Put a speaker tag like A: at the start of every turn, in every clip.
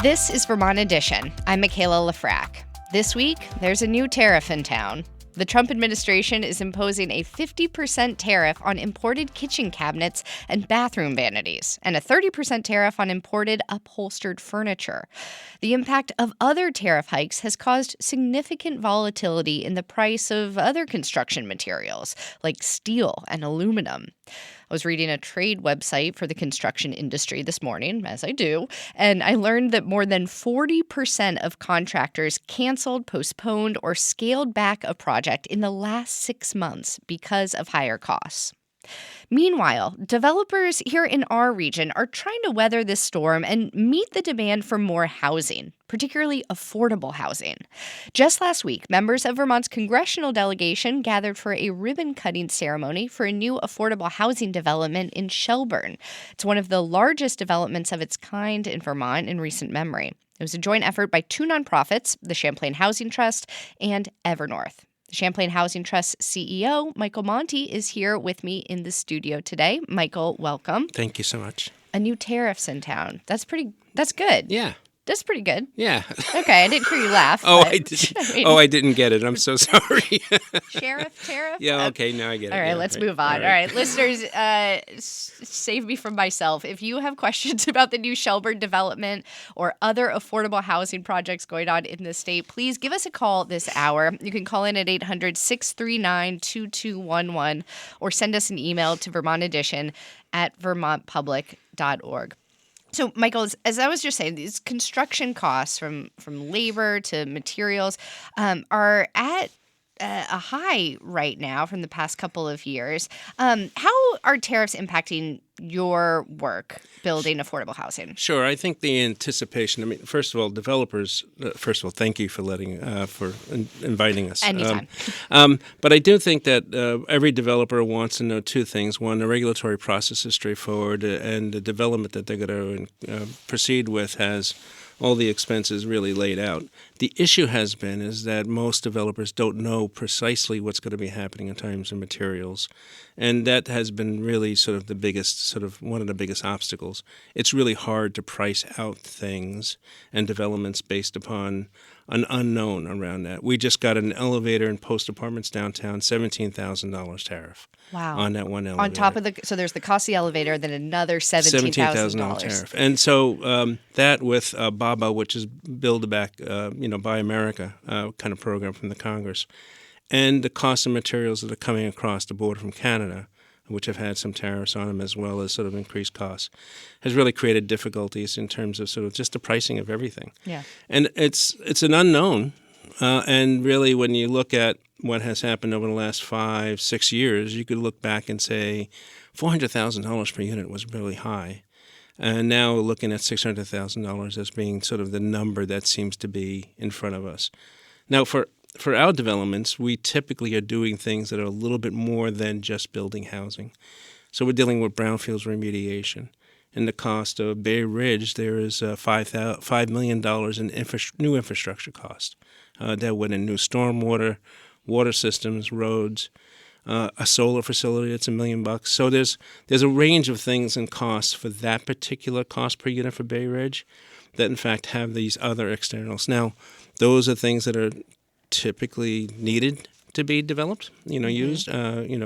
A: This is Vermont Edition. I'm Michaela Lafrac. This week, there's a new tariff in town. The Trump administration is imposing a 50% tariff on imported kitchen cabinets and bathroom vanities, and a 30% tariff on imported upholstered furniture. The impact of other tariff hikes has caused significant volatility in the price of other construction materials, like steel and aluminum. I was reading a trade website for the construction industry this morning, as I do, and I learned that more than 40% of contractors canceled, postponed, or scaled back a project in the last 6 months because of higher costs. Meanwhile, developers here in our region are trying to weather this storm and meet the demand for more housing, particularly affordable housing. Just last week, members of Vermont's congressional delegation gathered for a ribbon-cutting ceremony for a new affordable housing development in Shelburne. It's one of the largest developments of its kind in Vermont in recent memory. It was a joint effort by two nonprofits, the Champlain Housing Trust and Evernorth. The Champlain Housing Trust CEO, Michael Monty, is here with me in the studio today. Michael, welcome.
B: Thank you so much.
A: A new tariff's in town. That's good.
B: Yeah.
A: That's pretty good.
B: Yeah.
A: Okay, I didn't hear you laugh.
B: I didn't get it. I'm so sorry.
A: Sheriff, tariff?
B: Yeah, okay, now I get it.
A: All right, let's move on. All right, listeners, save me from myself. If you have questions about the new Shelburne development or other affordable housing projects going on in the state, please give us a call this hour. You can call in at 800-639-2211 or send us an email to vermontedition@vermontpublic.org. So, Michael, as I was just saying, these construction costs from labor to materials are at a high right now from the past couple of years. How are tariffs impacting your work building affordable housing?
B: Sure. I think the anticipation, first of all, developers, thank you for inviting us.
A: Anytime.
B: But I do think that every developer wants to know two things. One, the regulatory process is straightforward, and the development that they're going to proceed with has all the expenses really laid out. The issue has been is that most developers don't know precisely what's going to be happening in terms of materials, and that has been really one of the biggest obstacles. It's really hard to price out things and developments based upon an unknown around that. We just got an elevator in Post Apartments downtown, $17,000 tariff.
A: Wow.
B: On that one elevator.
A: On top of so there's the cost of the elevator, then another $17,000
B: tariff. And so that with BABA, which is Build Back, Buy America kind of program from the Congress, and the cost of materials that are coming across the border from Canada, which have had some tariffs on them as well as sort of increased costs, has really created difficulties in terms of sort of just the pricing of everything.
A: Yeah. And
B: it's an unknown. And really, when you look at what has happened over the last 5-6 years, you could look back and say $400,000 per unit was really high. And now we're looking at $600,000 as being sort of the number that seems to be in front of us. Now, for our developments, we typically are doing things that are a little bit more than just building housing. So we're dealing with brownfields remediation. In the cost of Bay Ridge, there is $5 million in new infrastructure cost. That went in new stormwater, water systems, roads, a solar facility that's $1 million. So there's a range of things and costs for that particular cost per unit for Bay Ridge that in fact have these other externals. Now, those are things that are typically needed to be developed, used,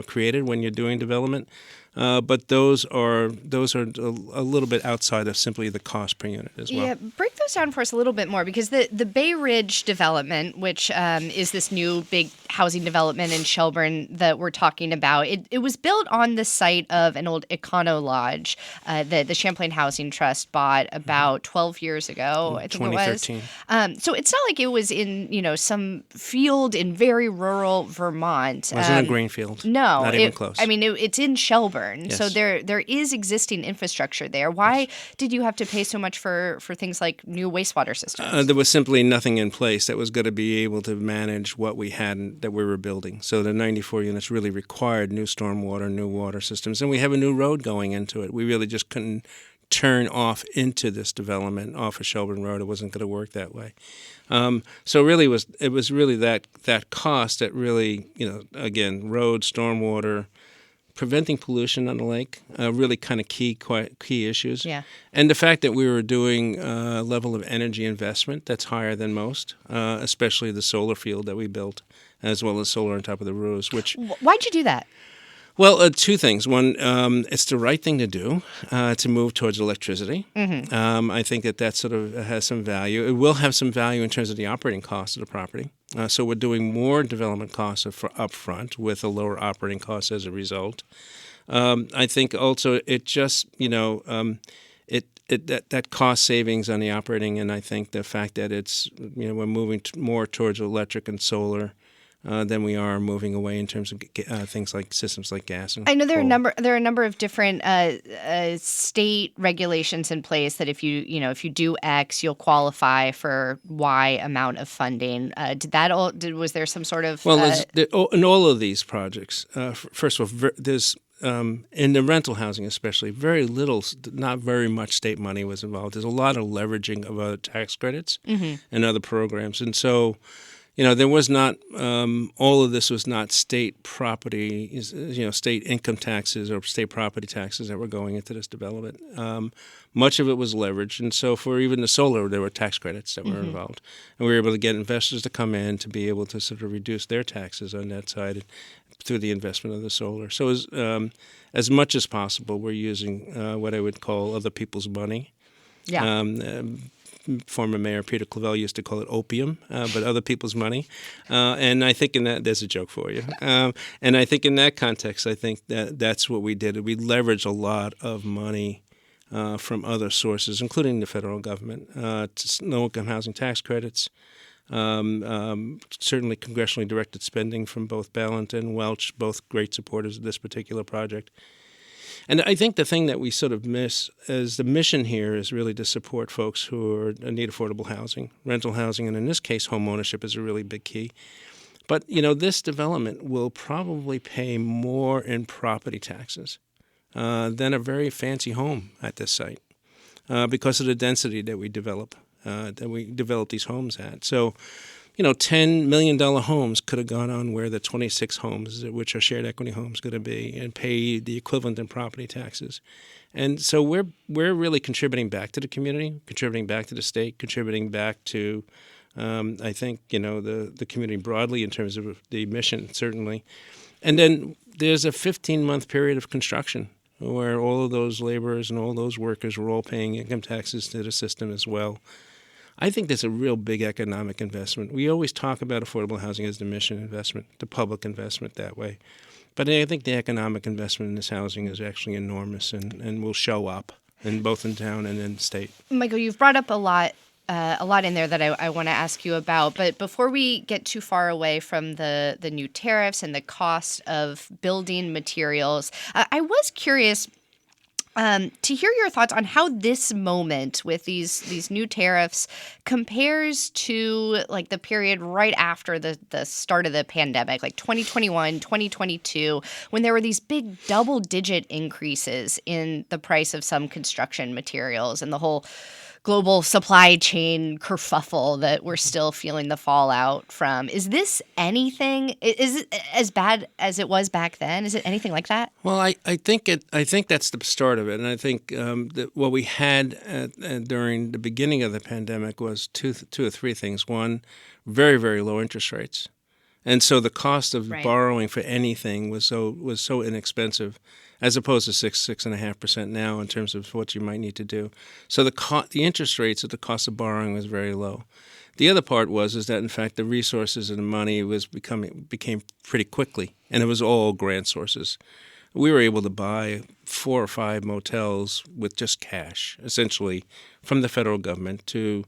B: created when you're doing development. But those are a little bit outside of simply the cost per unit as well.
A: Yeah, break those down for us a little bit more, because the Bay Ridge development, which is this new big housing development in Shelburne that we're talking about, it was built on the site of an old Econo Lodge that the Champlain Housing Trust bought about 12 years ago, I think
B: 2013.
A: It was. So it's not like it was in some field in very rural Vermont.
B: It wasn't a green field.
A: No.
B: Not even close.
A: It's in Shelburne.
B: Yes.
A: So there is existing infrastructure there. Why did you have to pay so much for things like new wastewater systems?
B: There was simply nothing in place that was going to be able to manage what we had that we were building. So the 94 units really required new stormwater, new water systems, and we have a new road going into it. We really just couldn't turn off into this development off of Shelburne Road. It wasn't going to work that way. So really it was really that cost that really, again, road, stormwater, preventing pollution on the lake, really kind of key issues.
A: Yeah.
B: And the fact that we were doing a level of energy investment that's higher than most, especially the solar field that we built, as well as solar on top of the roofs, which...
A: Why'd you do that?
B: Well, two things. One, it's the right thing to do to move towards electricity. Mm-hmm. I think that sort of has some value. It will have some value in terms of the operating costs of the property. So we're doing more development costs up front with a lower operating cost as a result. I think also it just, that cost savings on the operating, and I think the fact that it's, we're moving more towards electric and solar than we are moving away in terms of things like systems like gas and
A: I know there
B: coal.
A: are a number of different state regulations in place that if you do X, you'll qualify for Y amount of funding. Was there some sort of
B: in all of these projects, first of all, there's in the rental housing especially, very little, not very much state money was involved. There's a lot of leveraging of other tax credits and other programs, and so. There was not all of this was not state property, state income taxes or state property taxes that were going into this development. Much of it was leveraged, and so for even the solar, there were tax credits that were involved, and we were able to get investors to come in to be able to sort of reduce their taxes on that side through the investment of the solar. So as much as possible, we're using what I would call other people's money.
A: Yeah.
B: Former Mayor Peter Clavell used to call it opium, but other people's money. And I think in that, there's a joke for you. And I think in that context, I think that's what we did. We leveraged a lot of money from other sources, including the federal government, low-income housing tax credits, certainly congressionally directed spending from both Ballant and Welch, both great supporters of this particular project. And I think the thing that we sort of miss is the mission here is really to support folks who need affordable housing, rental housing, and in this case, home ownership is a really big key. But, this development will probably pay more in property taxes than a very fancy home at this site because of the density that we develop these homes at. So, $10 million homes could have gone on where the 26 homes, which are shared equity homes, going to be, and pay the equivalent in property taxes. And so we're really contributing back to the community, contributing back to the state, contributing back to, I think, the community broadly in terms of the mission, certainly. And then there's a 15-month period of construction where all of those laborers and all those workers were all paying income taxes to the system as well. I think that's a real big economic investment. We always talk about affordable housing as the mission investment, the public investment that way. But I think the economic investment in this housing is actually enormous and will show up both in town and in the state.
A: Michael, you've brought up a lot in there that I want to ask you about. But before we get too far away from the new tariffs and the cost of building materials, I was curious to hear your thoughts on how this moment with these new tariffs compares to like the period right after the start of the pandemic, like 2021, 2022, when there were these big double-digit increases in the price of some construction materials and the whole global supply chain kerfuffle that we're still feeling the fallout from. Is this anything? Is it as bad as it was back then? Is it anything like that?
B: Well, I think that's the start of it, and I think that what we had during the beginning of the pandemic was two or three things. One, very, very low interest rates, and so the cost of borrowing for anything was so inexpensive, as opposed to 6.5% now in terms of what you might need to do. So the interest rates at the cost of borrowing was very low. The other part is that in fact the resources and the money became pretty quickly, and it was all grant sources. We were able to buy 4 or 5 motels with just cash, essentially, from the federal government to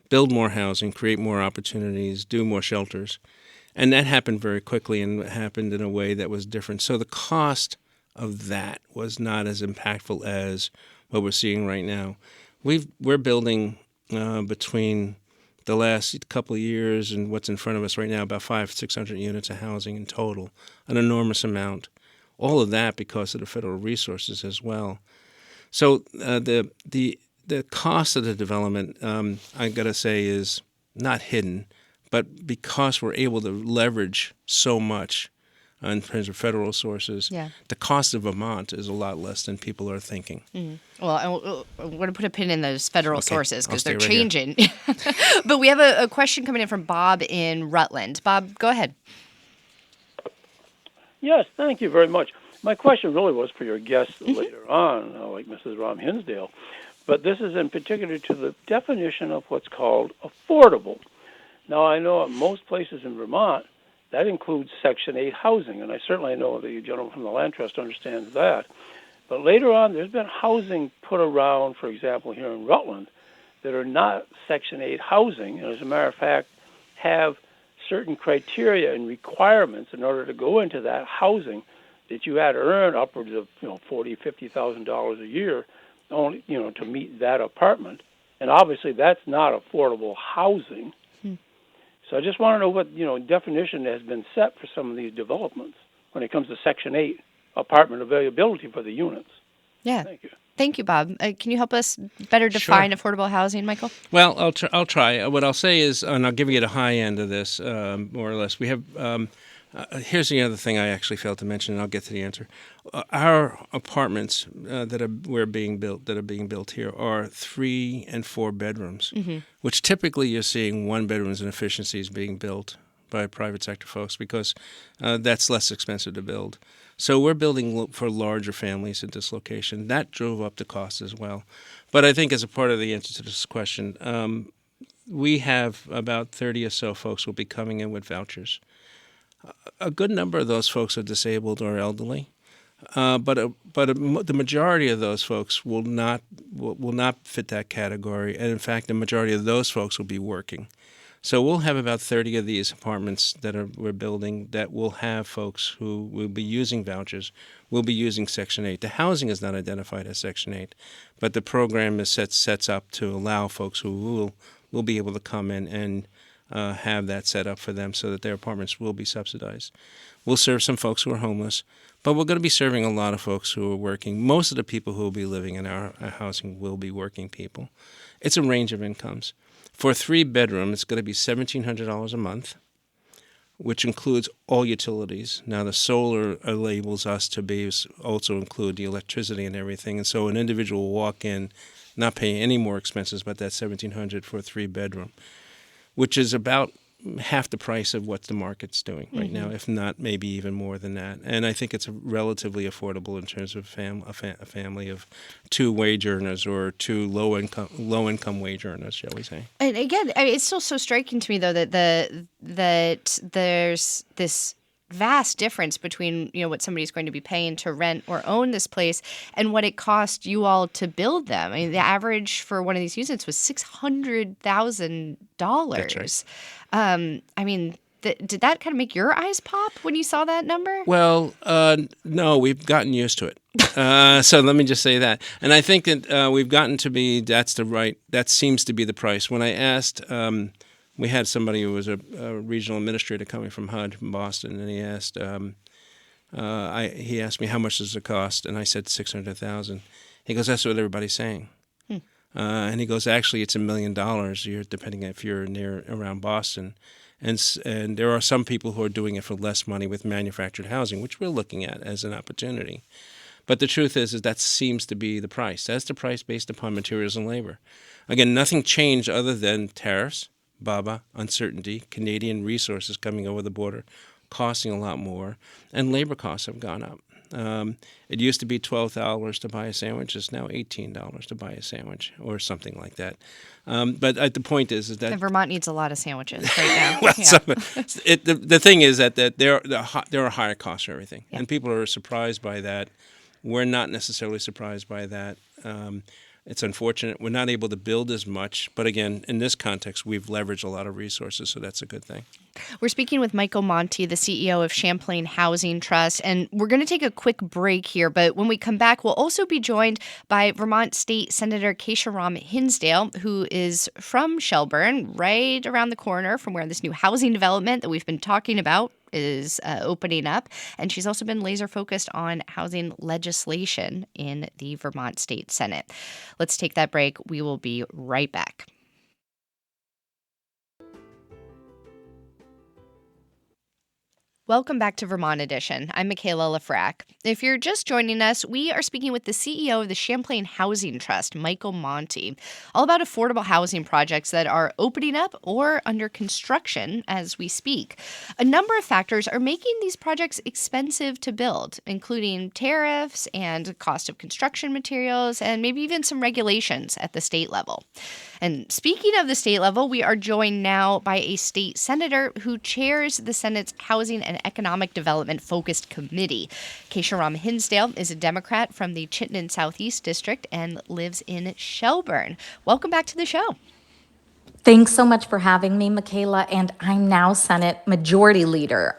B: build more housing, create more opportunities, do more shelters, and that happened very quickly and happened in a way that was different. So the cost of that was not as impactful as what we're seeing right now. We're building between the last couple of years and what's in front of us right now about 500-600 units of housing in total, an enormous amount. All of that because of the federal resources as well. So the cost of the development, I got to say, is not hidden, but because we're able to leverage so much in terms of federal sources.
A: Yeah.
B: The cost of Vermont is a lot less than people are thinking.
A: Well, I want to put a pin in those federal sources
B: I'll
A: because
B: stay
A: they're
B: right here.
A: changing. But we have a question coming in from Bob in Rutland. Bob, go ahead.
C: Yes, thank you very much. My question really was for your guest later on, like Mrs. Rom Hinsdale, but this is in particular to the definition of what's called affordable. Now, I know at most places in Vermont, that includes Section 8 housing, and I certainly know the gentleman from the Land Trust understands that. But later on, there's been housing put around, for example, here in Rutland, that are not Section 8 housing, and as a matter of fact, have certain criteria and requirements in order to go into that housing that you had to earn upwards of $40,000-$50,000 a year, only to meet that apartment, and obviously that's not affordable housing. So I just want to know what definition has been set for some of these developments when it comes to Section 8 apartment availability for the units.
A: Yeah.
C: Thank you.
A: Thank you, Bob. Can you help us better define affordable housing, Michael?
B: Well, I'll try. What I'll say is, and I'll give you the high end of this, more or less. We have. Here's the other thing I actually failed to mention, and I'll get to the answer. Our apartments that are being built here are 3 and 4 bedrooms, which typically you're seeing 1 bedrooms and efficiencies being built by private sector folks because that's less expensive to build. So we're building for larger families in this location. That drove up the cost as well. But I think as a part of the answer to this question, we have about 30 or so folks will be coming in with vouchers. A good number of those folks are disabled or elderly, but the majority of those folks will not fit that category, and in fact, the majority of those folks will be working. So we'll have about 30 of these apartments that we're building that will have folks who will be using vouchers, will be using Section 8. The housing is not identified as Section 8, but the program is sets up to allow folks who will be able to come in and have that set up for them so that their apartments will be subsidized. We'll serve some folks who are homeless, but we're going to be serving a lot of folks who are working. Most of the people who will be living in our housing will be working people. It's a range of incomes. For a 3-bedroom, it's going to be $1,700 a month, which includes all utilities. Now, the solar enables us to also include the electricity and everything, and so an individual will walk in, not paying any more expenses, but that $1,700 for a 3-bedroom, which is about half the price of what the market's doing right now, if not maybe even more than that. And I think it's relatively affordable in terms of a family of 2 wage earners or 2 low income wage earners, shall we say.
A: And again, it's still so striking to me, though, that that there's this vast difference between what somebody's going to be paying to rent or own this place and what it cost you all to build them. I mean, the average for one of these units was $600,000.
B: That's right.
A: I mean, did that kind of make your eyes pop when you saw that number?
B: Well, no, we've gotten used to it. So let me just say that. And I think that we've gotten to be, that seems to be the price. When I asked, we had somebody who was a regional administrator coming from HUD from Boston, and he asked, he asked me how much does it cost, and I said $600,000. He goes, that's what everybody's saying. And he goes, actually, it's $1 million. You're depending if you're around Boston, and there are some people who are doing it for less money with manufactured housing, which we're looking at as an opportunity. But the truth is that seems to be the price. That's the price based upon materials and labor. Again, nothing changed other than tariffs, BABA, uncertainty, Canadian resources coming over the border, costing a lot more, and labor costs have gone up. It used to be $12 to buy a sandwich. It's now $18 to buy a sandwich or something like that. But the point is that
A: Vermont needs a lot of sandwiches right now.
B: well,
A: Yeah.
B: the thing is that there are higher costs for everything,
A: Yeah.
B: and people are surprised by that. We're not necessarily surprised by that. It's unfortunate. We're not able to build as much. But again, in this context, we've leveraged a lot of resources, so that's a good thing.
A: We're speaking with Michael Monti, the CEO of Champlain Housing Trust, and we're going to take a quick break here. But when we come back, we'll also be joined by Vermont State Senator Rom Hinsdale, who is from Shelburne, right around the corner from where this new housing development that we've been talking about is opening up. And she's also been laser focused on housing legislation in the Vermont State Senate. Let's take that break. We will be right back. Welcome back to Vermont Edition. I'm Michaela Lafrac. If you're just joining us, we are speaking with the CEO of the Champlain Housing Trust, Michael Monty, all about affordable housing projects that are opening up or under construction as we speak. A number of factors are making these projects expensive to build, including tariffs and cost of construction materials, and maybe even some regulations at the state level. And speaking of the state level, we are joined now by a state senator who chairs the Senate's Housing and Economic Development Focused Committee. Keisha Hinsdale is a Democrat from the Chittenden Southeast District and lives in Shelburne. Welcome back to the show.
D: Thanks so much for having me, Michaela. And I'm now Senate Majority Leader.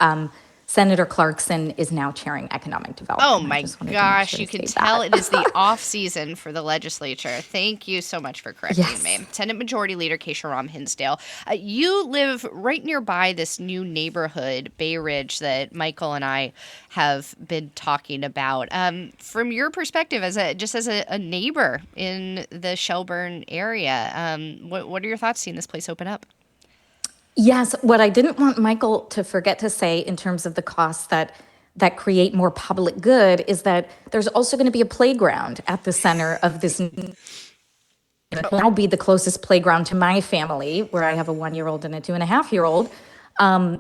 D: Senator Clarkson is now chairing economic development.
A: Oh my gosh, you can tell it is the off season for the legislature. Thank you so much for correcting me. Senate Majority Leader Keisha Hinsdale. You live right nearby this new neighborhood, Bay Ridge, that Michael and I have been talking about. From your perspective, as a neighbor in the Shelburne area, what are your thoughts seeing this place open up?
D: Yes, what I didn't want Michael to forget to say in terms of the costs that create more public good is that there's also going to be a playground at the center of this. It'll now be the closest playground to my family, where I have a 1-year-old and a 2.5-year-old.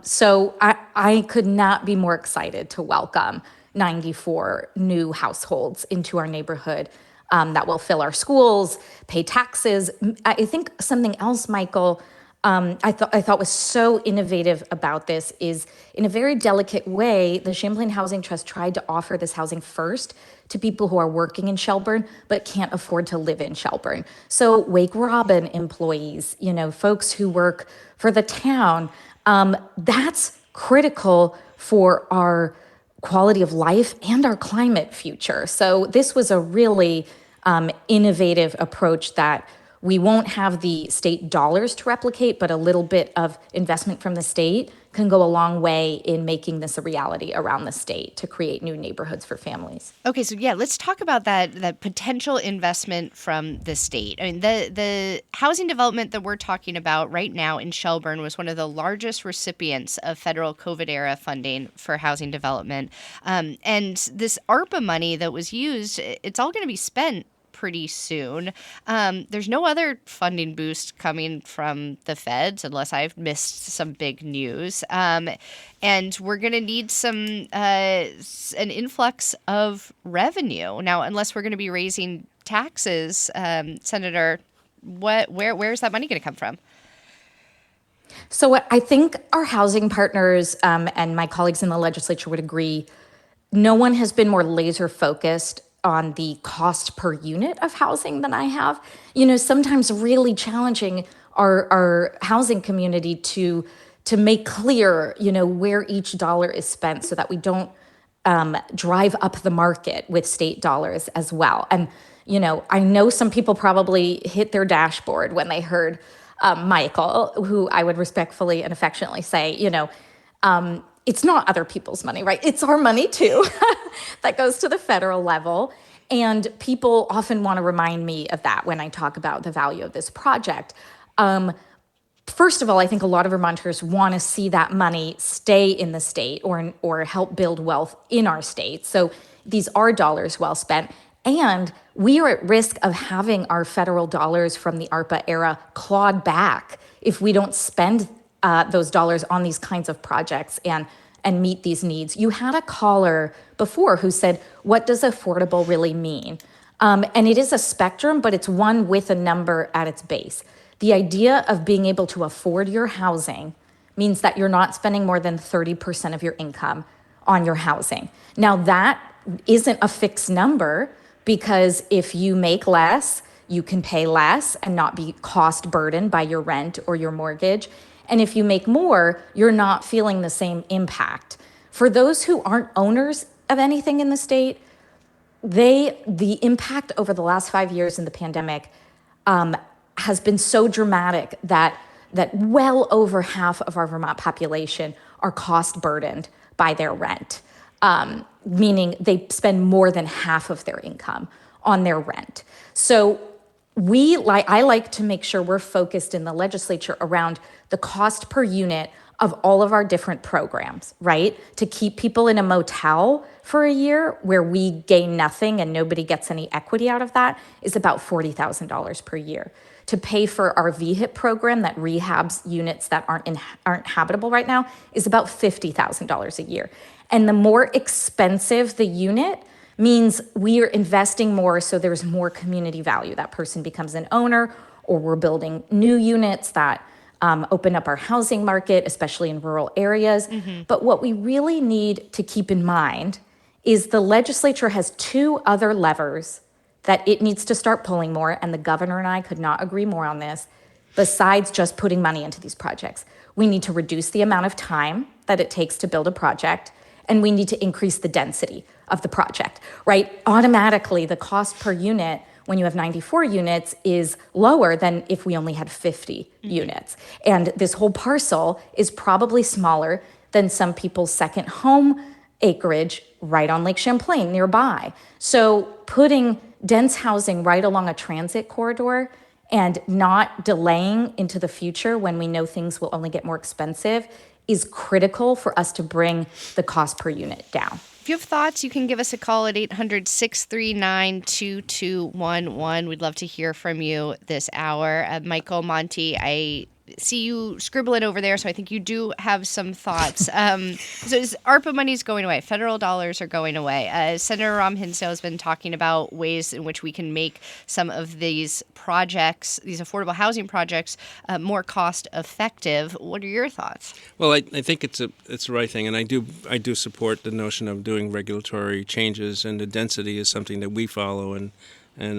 D: So I could not be more excited to welcome 94 new households into our neighborhood that will fill our schools, pay taxes. I think something else, Michael, I thought was so innovative about this is, in a very delicate way, the Champlain Housing Trust tried to offer this housing first to people who are working in Shelburne but can't afford to live in Shelburne. So Wake Robin employees, folks who work for the town, that's critical for our quality of life and our climate future. So this was a really innovative approach that we won't have the state dollars to replicate, but a little bit of investment from the state can go a long way in making this a reality around the state to create new neighborhoods for families.
A: Okay, so let's talk about that potential investment from the state. I mean, the housing development that we're talking about right now in Shelburne was one of the largest recipients of federal COVID-era funding for housing development. And this ARPA money that was used, it's all going to be spent pretty soon. There's no other funding boost coming from the feds, unless I've missed some big news. And we're going to need an influx of revenue. Now, unless we're going to be raising taxes, Senator, where's that money going to come from?
D: So I think our housing partners and my colleagues in the legislature would agree, no one has been more laser focused on the cost per unit of housing than I have. Sometimes really challenging our housing community to make clear, where each dollar is spent so that we don't drive up the market with state dollars as well. And, I know some people probably hit their dashboard when they heard Michael, who I would respectfully and affectionately say, it's not other people's money, right? It's our money too that goes to the federal level. And people often want to remind me of that when I talk about the value of this project. First of all, I think a lot of Vermonters want to see that money stay in the state or help build wealth in our state. So these are dollars well spent. And we are at risk of having our federal dollars from the ARPA era clawed back if we don't spend those dollars on these kinds of projects and meet these needs. You had a caller before who said, what does affordable really mean? And it is a spectrum, but it's one with a number at its base. The idea of being able to afford your housing means that you're not spending more than 30% of your income on your housing. Now, that isn't a fixed number, because if you make less, you can pay less and not be cost burdened by your rent or your mortgage. And if you make more, you're not feeling the same impact. For those who aren't owners of anything in the state, the impact over the last 5 years in the pandemic has been so dramatic that well over half of our Vermont population are cost burdened by their rent, meaning they spend more than half of their income on their rent. So I like to make sure we're focused in the legislature around the cost per unit of all of our different programs, right? To keep people in a motel for a year where we gain nothing and nobody gets any equity out of that is about $40,000 per year. To pay for our VHIP program that rehabs units that aren't habitable right now is about $50,000 a year. And the more expensive the unit means we are investing more, so there's more community value. That person becomes an owner, or we're building new units that open up our housing market, especially in rural areas. But what we really need to keep in mind is the legislature has two other levers that it needs to start pulling more, and the governor and I could not agree more on this, besides just putting money into these projects. We need to reduce the amount of time that it takes to build a project, and we need to increase the density of the project, right? Automatically, the cost per unit when you have 94 units is lower than if we only had 50 units. And this whole parcel is probably smaller than some people's second home acreage right on Lake Champlain nearby. So putting dense housing right along a transit corridor and not delaying into the future when we know things will only get more expensive is critical for us to bring the cost per unit down.
A: If you have thoughts, you can give us a call at 800-639-2211. We'd love to hear from you this hour. Michael Monti, I see you scribbling over there, so I think you do have some thoughts. So ARPA money is going away. Federal dollars are going away. Senator Ram Hinsdale has been talking about ways in which we can make some of these projects, these affordable housing projects, more cost effective. What are your thoughts?
B: Well, I think it's the right thing, and I do support the notion of doing regulatory changes, and the density is something that we follow, and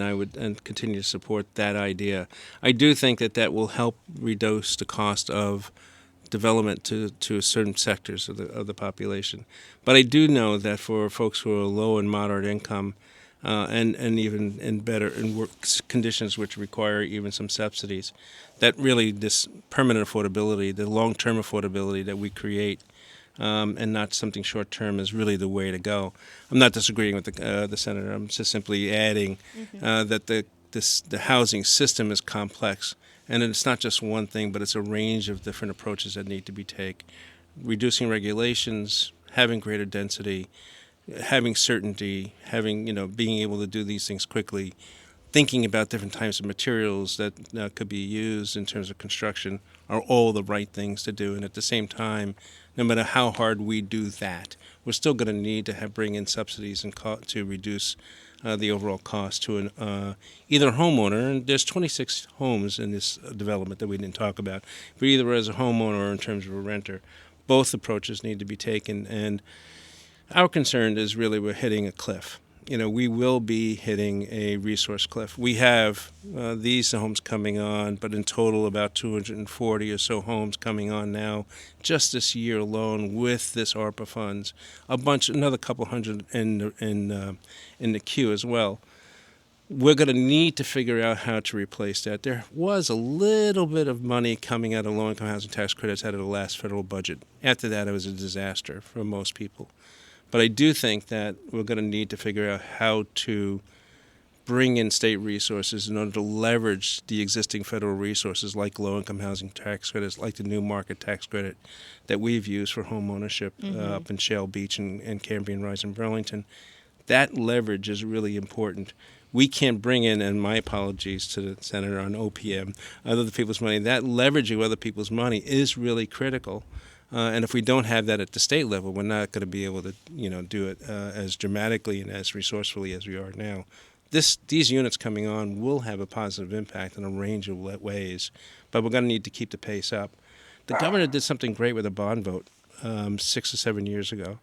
B: I would continue to support that idea. I do think that will help reduce the cost of development to certain sectors of the population. But I do know that for folks who are low and moderate income, and even in work conditions which require even some subsidies, that really this permanent affordability, the long-term affordability that we create, and not something short-term is really the way to go. I'm not disagreeing with the senator. I'm just simply adding that the housing system is complex, and it's not just one thing, but it's a range of different approaches that need to be taken. Reducing regulations, having greater density, having certainty, being able to do these things quickly, thinking about different types of materials that could be used in terms of construction are all the right things to do. And at the same time, no matter how hard we do that, we're still going to need to bring in subsidies and to reduce the overall cost to either a homeowner, and there's 26 homes in this development that we didn't talk about, but either as a homeowner or in terms of a renter. Both approaches need to be taken, and our concern is really we're hitting a cliff. We will be hitting a resource cliff. We have these homes coming on, but in total about 240 or so homes coming on now, just this year alone with this ARPA funds. Another couple hundred in the queue as well. We're going to need to figure out how to replace that. There was a little bit of money coming out of low-income housing tax credits out of the last federal budget. After that, it was a disaster for most people. But I do think that we're going to need to figure out how to bring in state resources in order to leverage the existing federal resources like low-income housing tax credits, like the new market tax credit that we've used for home ownership up in Shell Beach and Cambrian Rise in Burlington. That leverage is really important. We can't bring in, and my apologies to the senator on OPM, other people's money. That leveraging of other people's money is really critical. And if we don't have that at the state level, we're not going to be able to, do it as dramatically and as resourcefully as we are now. These units coming on will have a positive impact in a range of ways, but we're going to need to keep the pace up. The governor did something great with a bond vote 6 or 7 years ago,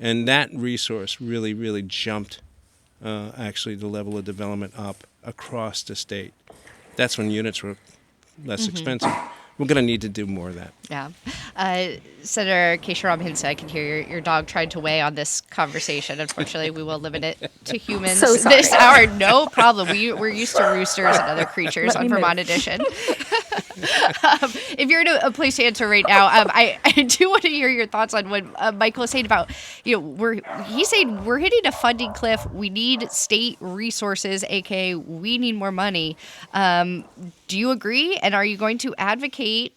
B: and that resource really, really jumped actually the level of development up across the state. That's when units were less expensive. We're going to need to do more of that.
A: Yeah. Senator Ram Hinsdale, I can hear your dog tried to weigh on this conversation. Unfortunately, we will limit it to humans this hour. No problem. We're used to roosters and other creatures on Vermont Edition. If you're in a place to answer right now, I do want to hear your thoughts on what Michael is saying about, he's saying we're hitting a funding cliff. We need state resources, aka we need more money. Do you agree? And are you going to advocate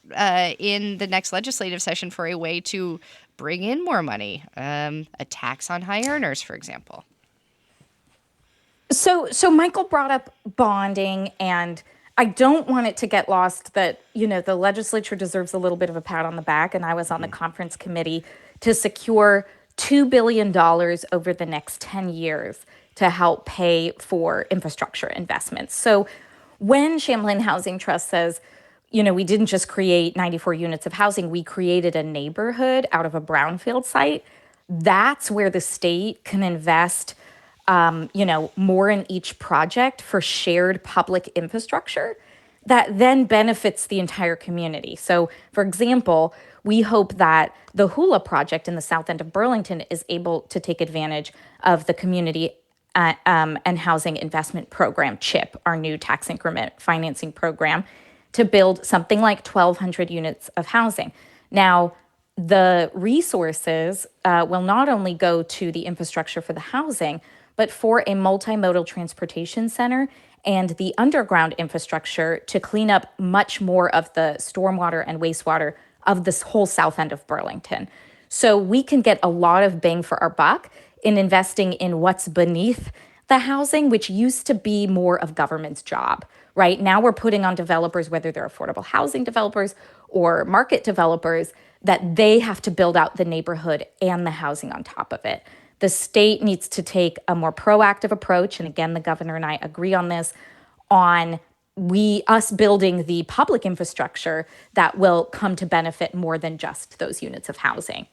A: in the next legislative session for a way to bring in more money? A tax on high earners, for example.
D: So Michael brought up bonding, and I don't want it to get lost that, the legislature deserves a little bit of a pat on the back. And I was on the conference committee to secure $2 billion over the next 10 years to help pay for infrastructure investments. So when Champlain Housing Trust says, we didn't just create 94 units of housing, we created a neighborhood out of a brownfield site, that's where the state can invest more in each project for shared public infrastructure that then benefits the entire community. So, for example, we hope that the Hula project in the south end of Burlington is able to take advantage of the Community and Housing Investment Program, CHIP, our new tax increment financing program, to build something like 1,200 units of housing. Now, the resources will not only go to the infrastructure for the housing, but for a multimodal transportation center and the underground infrastructure to clean up much more of the stormwater and wastewater of this whole south end of Burlington. So we can get a lot of bang for our buck in investing in what's beneath the housing, which used to be more of government's job. Right now we're putting on developers, whether they're affordable housing developers or market developers, that they have to build out the neighborhood and the housing on top of it. The state needs to take a more proactive approach. And again, the governor and I agree on this, on us building the public infrastructure that will come to benefit more than just those units of housing.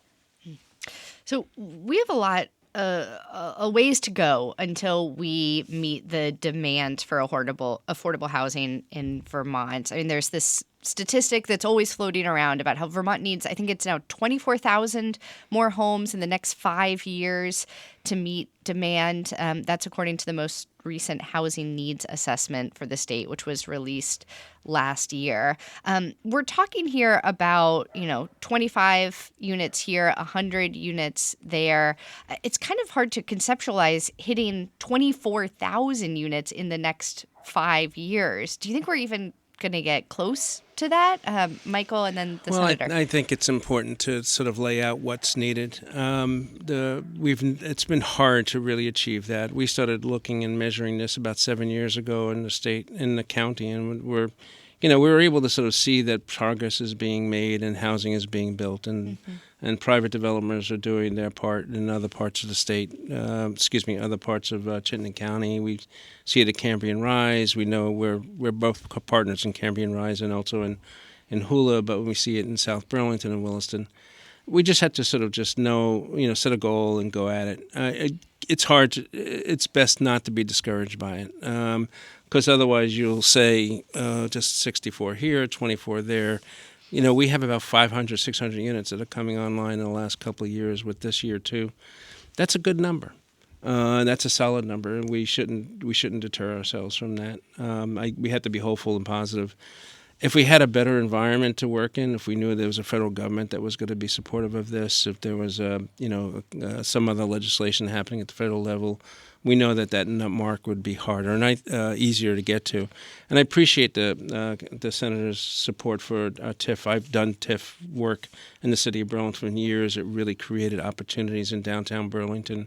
A: So we have a ways to go until we meet the demand for affordable housing in Vermont. I mean, there's this statistic that's always floating around about how Vermont needs, I think it's now 24,000 more homes in the next 5 years to meet demand. That's according to the most recent housing needs assessment for the state, which was released last year. We're talking here about, 25 units here, 100 units there. It's kind of hard to conceptualize hitting 24,000 units in the next 5 years. Do you think we're even going to get close to that, Michael, and then the senator?
B: I think it's important to sort of lay out what's needed. It's been hard to really achieve that. We started looking and measuring this about 7 years ago in the state, in the county, and we were able to sort of see that progress is being made and housing is being built, and private developers are doing their part in other parts of the state. Other parts of Chittenden County. We see it at Cambrian Rise. We know we're both partners in Cambrian Rise and also in Hula, but we see it in South Burlington and Williston. We just had to sort of just set a goal and go at it. It's hard. It's best not to be discouraged by it, because otherwise you'll say just 64 here, 24 there. We have about 500, 600 units that are coming online in the last couple of years, with this year too. That's a good number. That's a solid number, and we shouldn't deter ourselves from that. We have to be hopeful and positive. If we had a better environment to work in, if we knew there was a federal government that was going to be supportive of this, if there was some other legislation happening at the federal level, we know that mark would be harder and easier to get to. And I appreciate the senator's support for TIF. I've done TIF work in the city of Burlington for years. It really created opportunities in downtown Burlington,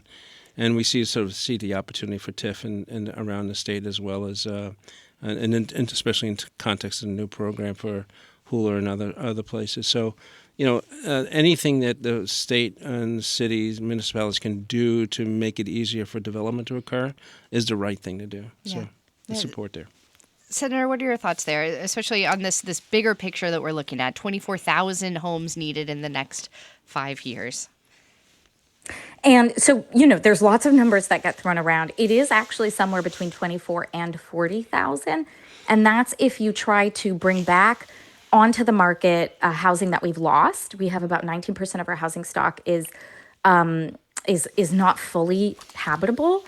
B: and we see the opportunity for TIF and around the state as well as. And especially in context of the new program for Hula and other places. So, anything that the state and cities, municipalities can do to make it easier for development to occur is the right thing to do. Yeah. So, the support there.
A: Senator, what are your thoughts there, especially on this bigger picture that we're looking at, 24,000 homes needed in the next 5 years?
D: And so, there's lots of numbers that get thrown around. It is actually somewhere between 24 and 40,000. And that's if you try to bring back onto the market housing that we've lost. We have about 19% of our housing stock is not fully habitable.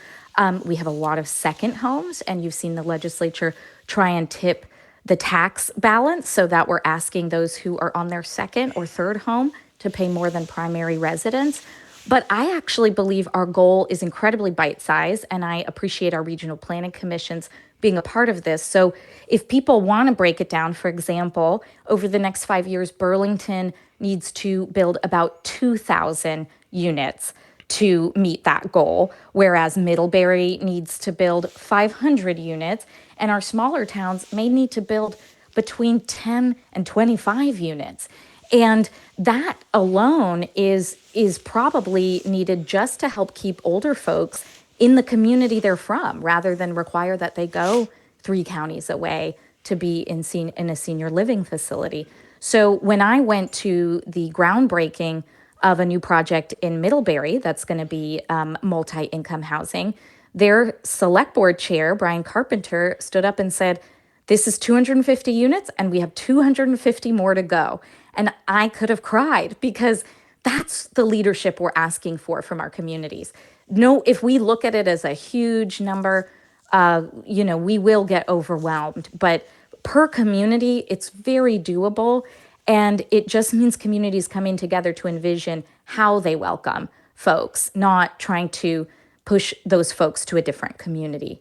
D: We have a lot of second homes, and you've seen the legislature try and tip the tax balance so that we're asking those who are on their second or third home to pay more than primary residents. But I actually believe our goal is incredibly bite-sized, and I appreciate our regional planning commissions being a part of this. So if people want to break it down, for example, over the next 5 years, Burlington needs to build about 2,000 units to meet that goal, whereas Middlebury needs to build 500 units, and our smaller towns may need to build between 10 and 25 units. And that alone is probably needed just to help keep older folks in the community they're from, rather than require that they go 3 counties away to be in a senior living facility. So when I went to the groundbreaking of a new project in Middlebury that's going to be multi-income housing, their select board chair, Brian Carpenter, stood up and said, "This is 250 units and we have 250 more to go." And I could have cried, because that's the leadership we're asking for from our communities. No, if we look at it as a huge number, we will get overwhelmed. But per community, it's very doable. And it just means communities coming together to envision how they welcome folks, not trying to push those folks to a different community.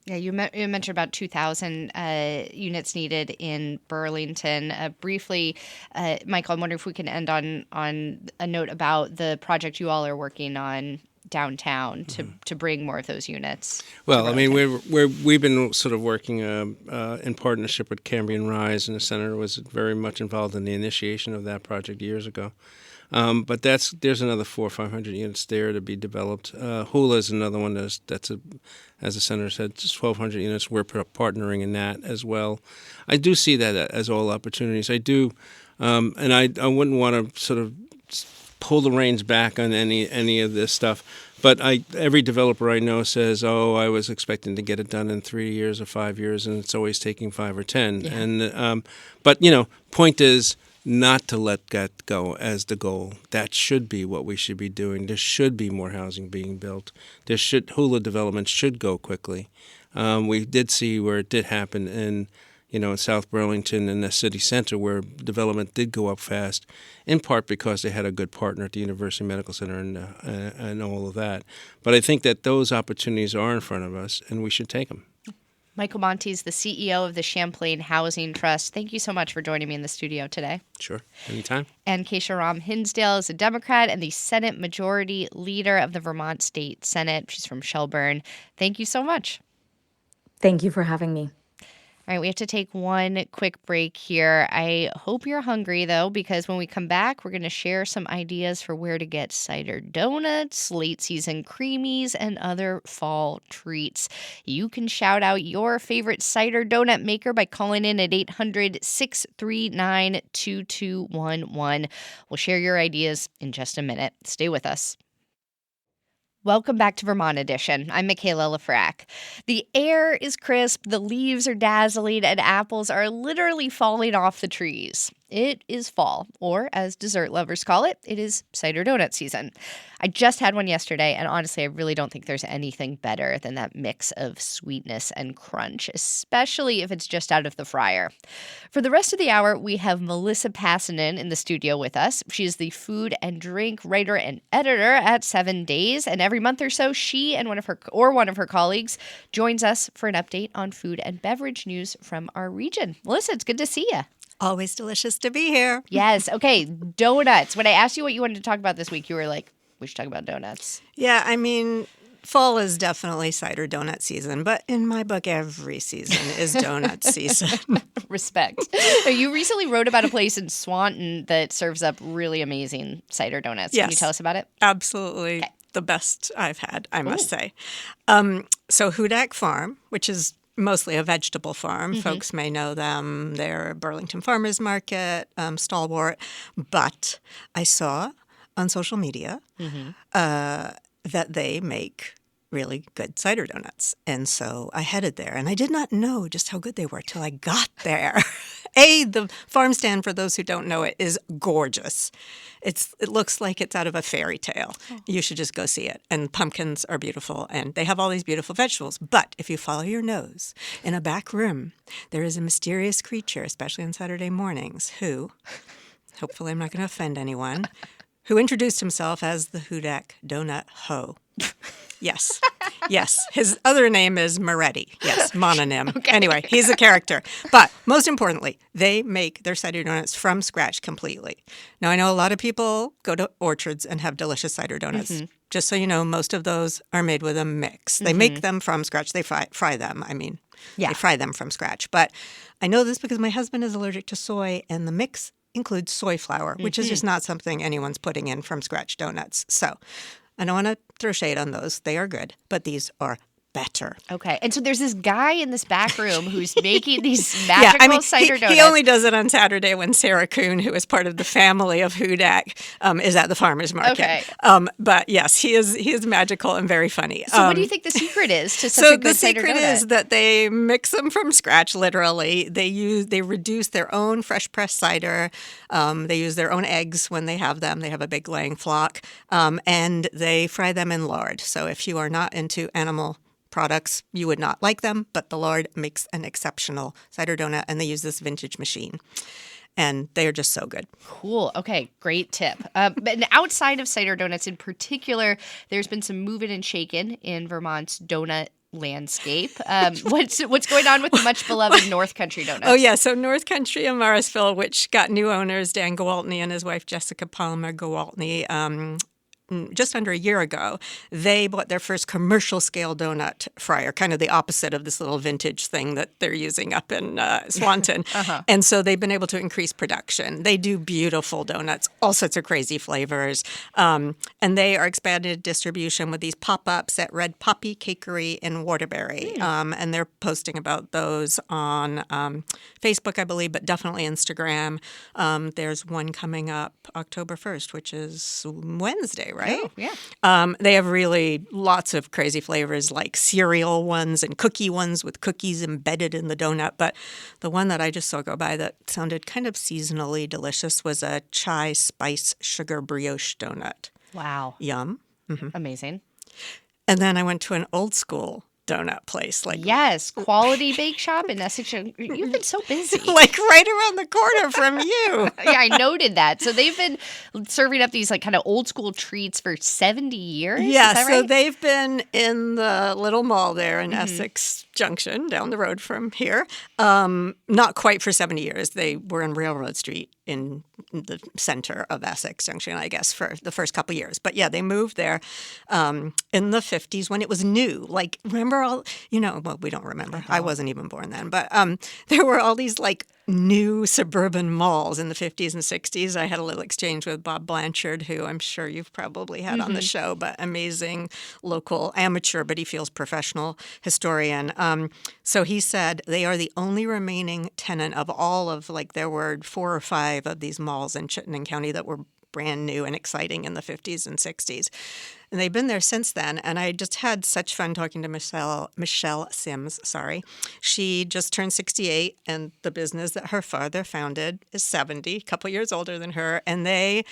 A: Yeah, you mentioned about 2,000 units needed in Burlington. Briefly, Michael, I'm wondering if we can end on a note about the project you all are working on downtown to bring more of those units.
B: Well, I mean, we've been sort of working in partnership with Cambrian Rise, and the senator was very much involved in the initiation of that project years ago. But there's another 400 or 500 units there to be developed. Hula is another one as the senator said, just 1,200 units. We're partnering in that as well. I do see that as all opportunities. I do, and I wouldn't want to sort of pull the reins back on any of this stuff. But every developer I know says, "Oh, I was expecting to get it done in 3 years or 5 years, and it's always taking 5 or 10." Yeah. And but point is, not to let that go as the goal. That should be what we should be doing. There should be more housing being built. Hula development should go quickly. We did see where it did happen in South Burlington and the city center, where development did go up fast, in part because they had a good partner at the University Medical Center and all of that. But I think that those opportunities are in front of us, and we should take them.
A: Michael Monti is the CEO of the Champlain Housing Trust. Thank you so much for joining me in the studio today.
B: Sure. Anytime. And
A: Keisha Ram Hinsdale is a Democrat and the Senate Majority Leader of the Vermont State Senate. She's from Shelburne. Thank you so much.
D: Thank you for having me.
A: All right, we have to take one quick break here. I hope you're hungry, though, because when we come back, we're going to share some ideas for where to get cider donuts, late season creamies, and other fall treats. You can shout out your favorite cider donut maker by calling in at 800-639-2211. We'll share your ideas in just a minute. Stay with us. Welcome back to Vermont Edition. I'm Michaela Lafrac. The air is crisp, the leaves are dazzling, and apples are literally falling off the trees. It is fall, or as dessert lovers call it, it is cider donut season. I just had one yesterday, and honestly, I really don't think there's anything better than that mix of sweetness and crunch, especially if it's just out of the fryer. For the rest of the hour, we have Melissa Passanen in the studio with us. She is the food and drink writer and editor at 7 Days, and every month or so, she and one of her colleagues joins us for an update on food and beverage news from our region. Melissa, it's good to see you.
E: Always delicious to be here.
A: Yes. Okay. Donuts. When I asked you what you wanted to talk about this week, you were like, we should talk about donuts.
E: Yeah, I mean, fall is definitely cider donut season, but in my book, every season is donut season.
A: Respect. So you recently wrote about a place in Swanton that serves up really amazing cider donuts.
E: Yes.
A: Can you tell us about it?
E: Absolutely. Okay. The best I've had, I must say. So Hudak Farm, which is mostly a vegetable farm. Mm-hmm. Folks may know them. They're Burlington Farmers Market, stalwart. But I saw on social media that they make really good cider donuts. And so I headed there, and I did not know just how good they were till I got there. The farm stand, for those who don't know it, is gorgeous. It looks like it's out of a fairy tale. You should just go see it. And pumpkins are beautiful, and they have all these beautiful vegetables. But if you follow your nose, in a back room, there is a mysterious creature, especially on Saturday mornings, who, hopefully I'm not going to offend anyone, who introduced himself as the Hudak Donut Ho. Yes. Yes. His other name is Moretti. Yes, mononym. Okay. Anyway, he's a character. But most importantly, they make their cider donuts from scratch completely. Now, I know a lot of people go to orchards and have delicious cider donuts. Mm-hmm. Just so you know, most of those are made with a mix. They make them from scratch. They fry them. They fry them from scratch. But I know this because my husband is allergic to soy, and the mix includes soy flour, which is just not something anyone's putting in from scratch donuts. So I don't want to throw shade on those. They are good, but these are better.
A: Okay. And so there's this guy in this back room who's making these magical cider donuts.
E: He only does it on Saturday when Sarah Kuhn, who is part of the family of Hudak, is at the farmer's market.
A: Okay.
E: But yes, he is magical and very funny.
A: So what do you think the secret is to such a good cider donut?
E: So the secret is that they mix them from scratch, literally. They reduce their own fresh pressed cider. They use their own eggs when they have them. They have a big laying flock. And they fry them in lard. So if you are not into animal products, you would not like them, but the lard makes an exceptional cider donut, and they use this vintage machine. And they are just so good. Cool.
A: Okay, great tip. But outside of cider donuts in particular, there's been some moving and shaking in Vermont's donut landscape. What's going on with the much beloved North Country donuts?
E: Oh yeah, so North Country in Morrisville, which got new owners, Dan Gwaltney and his wife Jessica Palmer Gwaltney, just under a year ago, they bought their first commercial scale donut fryer, kind of the opposite of this little vintage thing that they're using up in Swanton. And so they've been able to increase production. They do beautiful donuts, all sorts of crazy flavors. And they are expanded distribution with these pop-ups at Red Poppy Cakery in Waterbury. And they're posting about those on Facebook, I believe, but definitely Instagram. There's one coming up October 1st, which is Wednesday, right?
A: Oh, yeah.
E: They have really lots of crazy flavors, like cereal ones and cookie ones with cookies embedded in the donut. But the one that I just saw go by that sounded kind of seasonally delicious was a chai spice sugar brioche donut.
A: Wow.
E: Yum.
A: Mm-hmm. Amazing.
E: And then I went to an old school donut place.
A: Yes, Quality Bake Shop in Essex. You've been so busy.
E: Like right around the corner from you.
A: Yeah, I noted that. So they've been serving up these like kind of old school treats for 70 years?
E: Yeah,
A: Is that
E: so
A: right?
E: they've been in the little mall there in Essex Junction, down the road from here. Not quite for 70 years. They were in Railroad Street in the center of Essex Junction, I guess, for the first couple of years. But yeah, they moved there in the 50s when it was new. Like, remember all, well, we don't remember. I wasn't even born then. But there were all these like new suburban malls in the 50s and 60s. I had a little exchange with Bob Blanchard, who I'm sure you've probably had on the show, but amazing local amateur, but he feels professional historian. So he said they are the only remaining tenant of all of, like, there were 4 or 5 of these malls in Chittenden County that were brand new and exciting in the 50s and 60s. And they've been there since then. And I just had such fun talking to Michelle Sims. She just turned 68, and the business that her father founded is 70, a couple years older than her. And they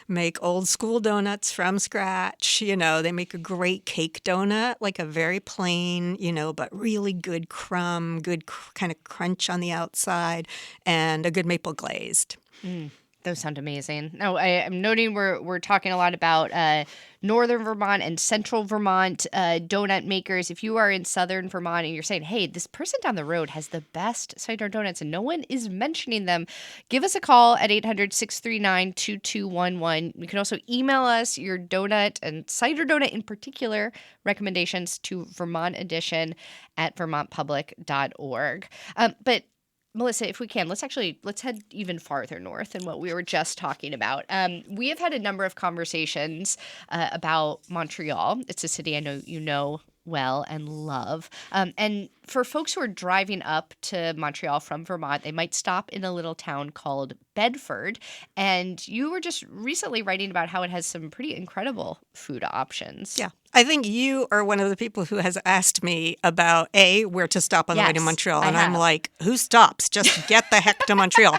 E: make old school donuts from scratch. They make a great cake donut, like a very plain, but really good crumb, good kind of crunch on the outside, and a good maple glazed.
A: Those sound amazing. Now, I'm noting we're talking a lot about northern Vermont and central Vermont donut makers. If you are in southern Vermont and you're saying, hey, this person down the road has the best cider donuts and no one is mentioning them, give us a call at 800-639-2211. You can also email us your donut and cider donut in particular recommendations to Vermont Edition at vermontpublic.org. But Melissa, if we can, let's head even farther north than what we were just talking about. We have had a number of conversations about Montreal. It's a city I know you know well and love. And for folks who are driving up to Montreal from Vermont, they might stop in a little town called Bedford. And you were just recently writing about how it has some pretty incredible food options.
E: Yeah. I think you are one of the people who has asked me about, A, where to stop on the way to
A: Yes,
E: Montreal.
A: I
E: And I'm
A: have.
E: like, who stops? Just get the heck to Montreal.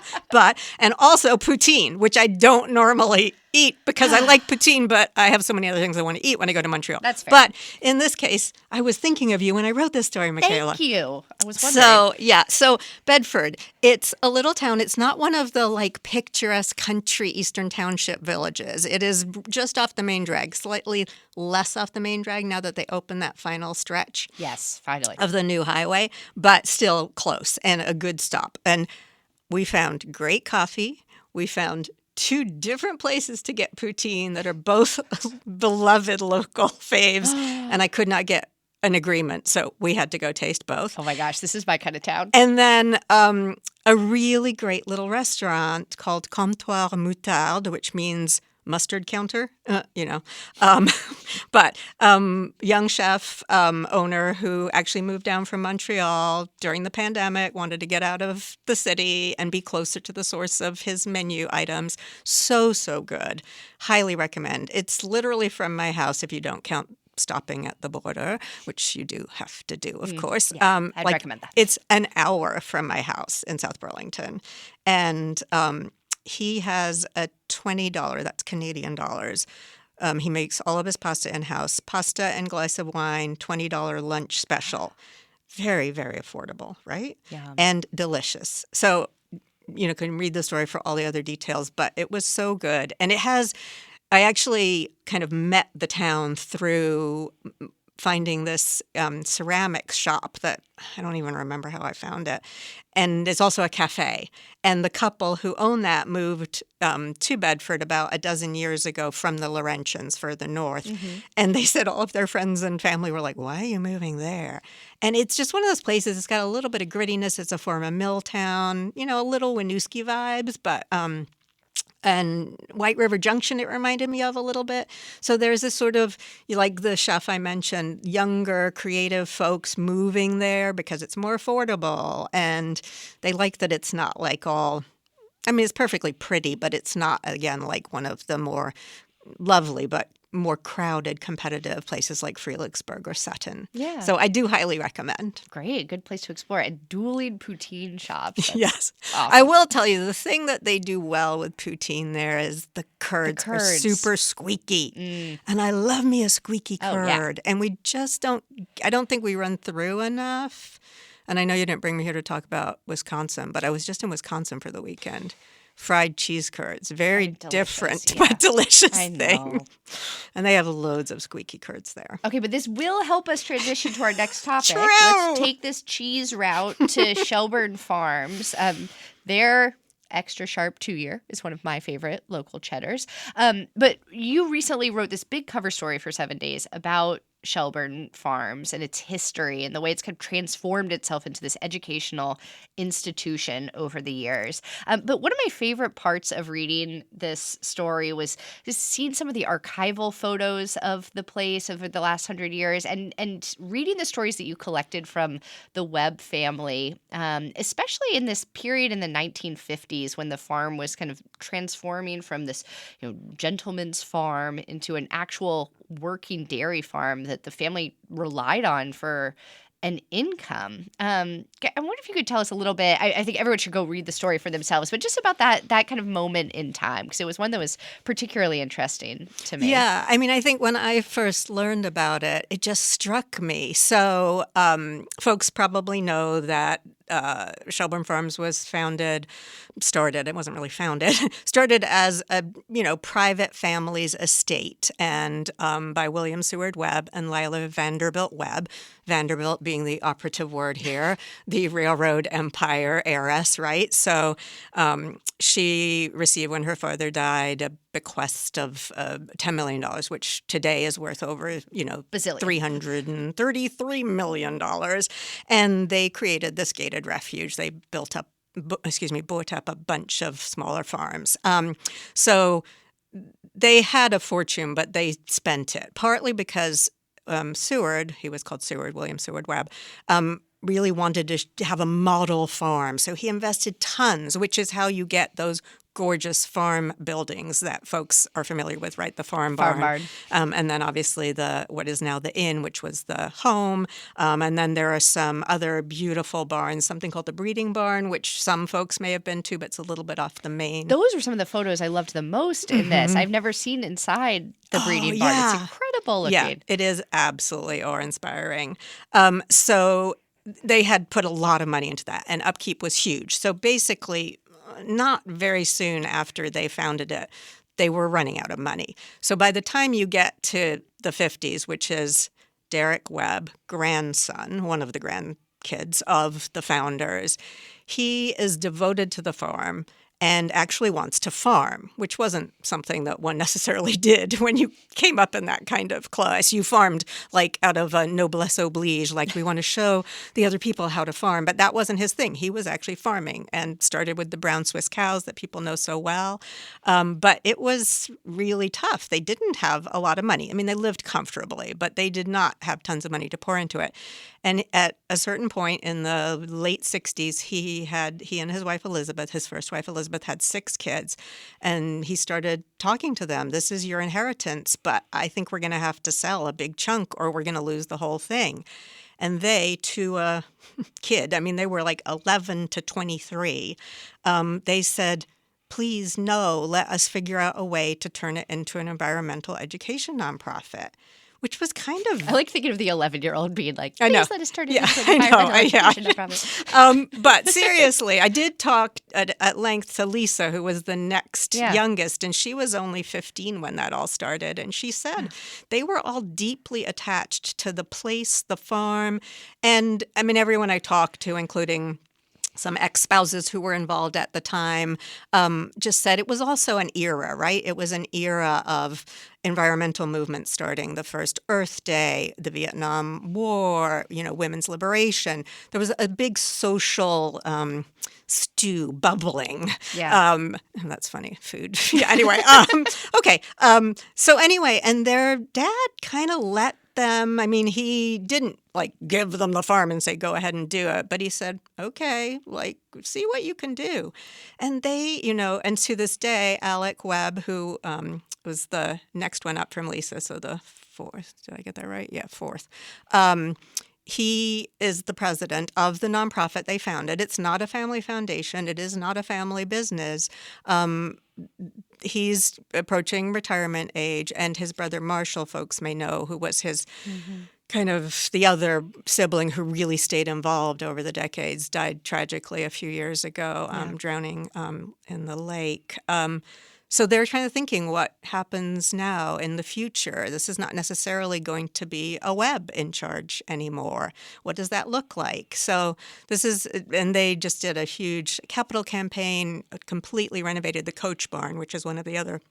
E: And also poutine, which I don't normally eat because I like poutine, but I have so many other things I want to eat when I go to Montreal.
A: That's fair.
E: But in this case, I was thinking of you when I wrote this story, Michaela.
A: Thank you. I was wondering.
E: So Bedford, it's a little town. It's not one of the like picturesque country Eastern Township villages. It is just off the main drag, slightly less off the main drag now that they opened that final stretch
A: Yes, finally.
E: of the new highway, but still close and a good stop. And we found great coffee. We found 2 different places to get poutine that are both beloved local faves, and I could not get an agreement, so we had to go taste both.
A: Oh my gosh, this is my kind of town.
E: And then a really great little restaurant called Comptoir Moutarde, which means mustard counter, but young chef owner who actually moved down from Montreal during the pandemic, wanted to get out of the city and be closer to the source of his menu items. So good. Highly recommend. It's literally from my house if you don't count stopping at the border, which you do have to do, of course.
A: Yeah, I'd recommend that.
E: It's an hour from my house in South Burlington. And he has a $20, that's Canadian dollars. He makes all of his pasta in-house. Pasta and glass of wine, $20 lunch special. Very, very affordable, right?
A: Yum.
E: And delicious. So, can read the story for all the other details, but it was so good. And I actually kind of met the town through finding this ceramics shop that I don't even remember how I found it. And it's also a cafe. And the couple who own that moved to Bedford about a dozen years ago from the Laurentians further north. Mm-hmm. And they said all of their friends and family were like, why are you moving there? And it's just one of those places. It's got a little bit of grittiness. It's a former mill town, a little Winooski vibes, but and White River Junction, it reminded me of a little bit. So there's this sort of, like the chef I mentioned, younger, creative folks moving there because it's more affordable. And they like that it's not like it's perfectly pretty, but it's not, again, like one of the more lovely but more crowded, competitive places like Frelicksburg or Sutton.
A: Yeah.
E: So I do highly recommend.
A: Great. Good place to explore. And dueling poutine shops. That's
E: Yes.
A: awesome.
E: I will tell you, the thing that they do well with poutine there is the curds are super squeaky. And I love me a squeaky curd. And we just I don't think we run through enough. And I know you didn't bring me here to talk about Wisconsin, but I was just in Wisconsin for the weekend. Fried cheese curds, very different but delicious thing. And they have loads of squeaky curds there.
A: Okay, but this will help us transition to our next topic.
E: True.
A: Let's take this cheese route to Shelburne Farms. Their extra sharp 2-year is one of my favorite local cheddars. But you recently wrote this big cover story for 7 Days about Shelburne Farms and its history and the way it's kind of transformed itself into this educational institution over the years. But one of my favorite parts of reading this story was just seeing some of the archival photos of the place over the last 100 years and reading the stories that you collected from the Webb family, especially in this period in the 1950s when the farm was kind of transforming from this gentleman's farm into an actual working dairy farm that the family relied on for an income. I wonder if you could tell us a little bit. I think everyone should go read the story for themselves, but just about that kind of moment in time, because it was one that was particularly interesting to me.
E: Yeah, I think when I first learned about it, it just struck me. So folks probably know that Shelburne Farms was started as a, private family's estate and by William Seward Webb and Lila Vanderbilt Webb, Vanderbilt being the operative word here, the railroad empire heiress, right? So she received, when her father died, a bequest of $10 million, which today is worth over, $333 million. And they created this gated refuge. They bought up a bunch of smaller farms. So they had a fortune, but they spent it, partly because Seward, he was called Seward, William Seward Webb, really wanted to have a model farm. So he invested tons, which is how you get those gorgeous farm buildings that folks are familiar with, right? The farm barn. And then obviously what is now the inn, which was the home. And then there are some other beautiful barns, something called the breeding barn, which some folks may have been to, but it's a little bit off the main.
A: Those were some of the photos I loved the most in this. I've never seen inside the breeding barn. It's incredible looking.
E: Yeah, it is absolutely awe-inspiring. So they had put a lot of money into that, and upkeep was huge. So basically, not very soon after they founded it, they were running out of money. So by the time you get to the 50s, which is Derek Webb, grandson, one of the grandkids of the founders, he is devoted to the farm and actually wants to farm, which wasn't something that one necessarily did when you came up in that kind of class. You farmed like out of a noblesse oblige, like we want to show the other people how to farm. But that wasn't his thing. He was actually farming and started with the brown Swiss cows that people know so well. But it was really tough. They didn't have a lot of money. I mean, they lived comfortably, but they did not have tons of money to pour into it. And at a certain point in the late 60s, he and his wife Elizabeth, his first wife Elizabeth, had 6 kids. And he started talking to them. This is your inheritance, but I think we're going to have to sell a big chunk or we're going to lose the whole thing. And they, to a kid, I mean, they were like 11 to 23, they said, please, no, let us figure out a way to turn it into an environmental education nonprofit. Which was kind of...
A: I like thinking of the 11-year-old being like,
E: please
A: let us turn it into an environmental education nonprofit.
E: But seriously, I did talk at length to Lisa, who was the next youngest, and she was only 15 when that all started. And she said they were all deeply attached to the place, the farm, and I mean, everyone I talked to, including some ex-spouses who were involved at the time, just said it was also an era, right? It was an era of environmental movements starting, the first Earth Day, the Vietnam War, women's liberation. There was a big social stew bubbling.
A: Yeah.
E: That's funny, food. Yeah, anyway. Okay. So anyway, and their dad kind of let them, I mean, he didn't give them the farm and say, go ahead and do it. But he said, okay, see what you can do. And they, and to this day, Alec Webb, who was the next one up from Lisa, so the 4th, did I get that right? Yeah, 4th. He is the president of the nonprofit they founded. It's not a family foundation. It is not a family business. He's approaching retirement age, and his brother Marshall, folks may know, who was his kind of the other sibling who really stayed involved over the decades, died tragically a few years ago, drowning in the lake. So they're kind of thinking what happens now in the future. This is not necessarily going to be a Webb in charge anymore. What does that look like? So and they just did a huge capital campaign, completely renovated the Coach Barn, which is one of the other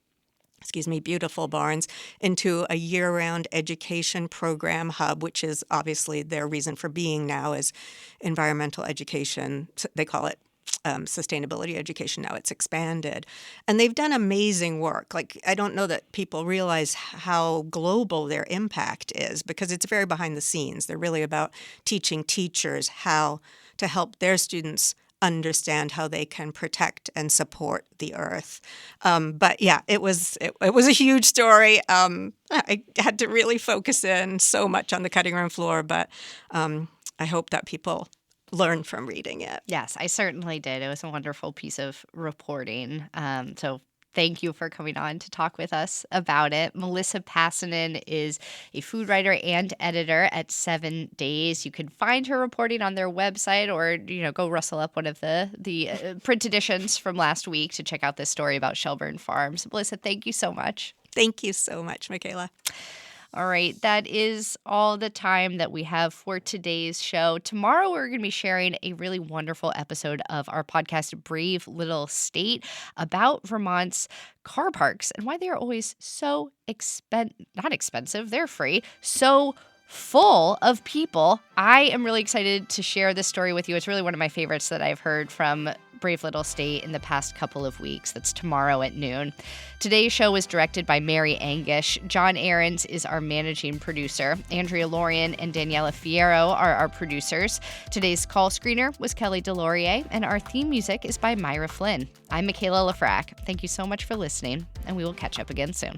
E: beautiful barns, into a year-round education program hub, which is obviously their reason for being now is environmental education. They call it sustainability education now. It's expanded. And they've done amazing work. I don't know that people realize how global their impact is because it's very behind the scenes. They're really about teaching teachers how to help their students understand how they can protect and support the earth. But yeah, it was a huge story. I had to really focus in so much on the cutting room floor, but I hope that people learn from reading it.
A: Yes, I certainly did. It was a wonderful piece of reporting. So thank you for coming on to talk with us about it. Melissa Passanen is a food writer and editor at 7 Days. You can find her reporting on their website or, go rustle up one of the print editions from last week to check out this story about Shelburne Farms. Melissa, thank you so much.
E: Thank you so much, Michaela.
A: All right, that is all the time that we have for today's show. Tomorrow, we're going to be sharing a really wonderful episode of our podcast, Brave Little State, about Vermont's car parks and why they are always so not expensive, they're free, so full of people. I am really excited to share this story with you. It's really one of my favorites that I've heard from brave little state in the past couple of weeks. That's tomorrow at noon. Today's show was directed by Mary Angish. John Ahrens is our managing producer. Andrea Lorian and Daniela Fierro are our producers. Today's call screener was Kelly Delorier, and our theme music is by Myra Flynn. I'm Michaela Lafrac. Thank you so much for listening, and we will catch up again soon.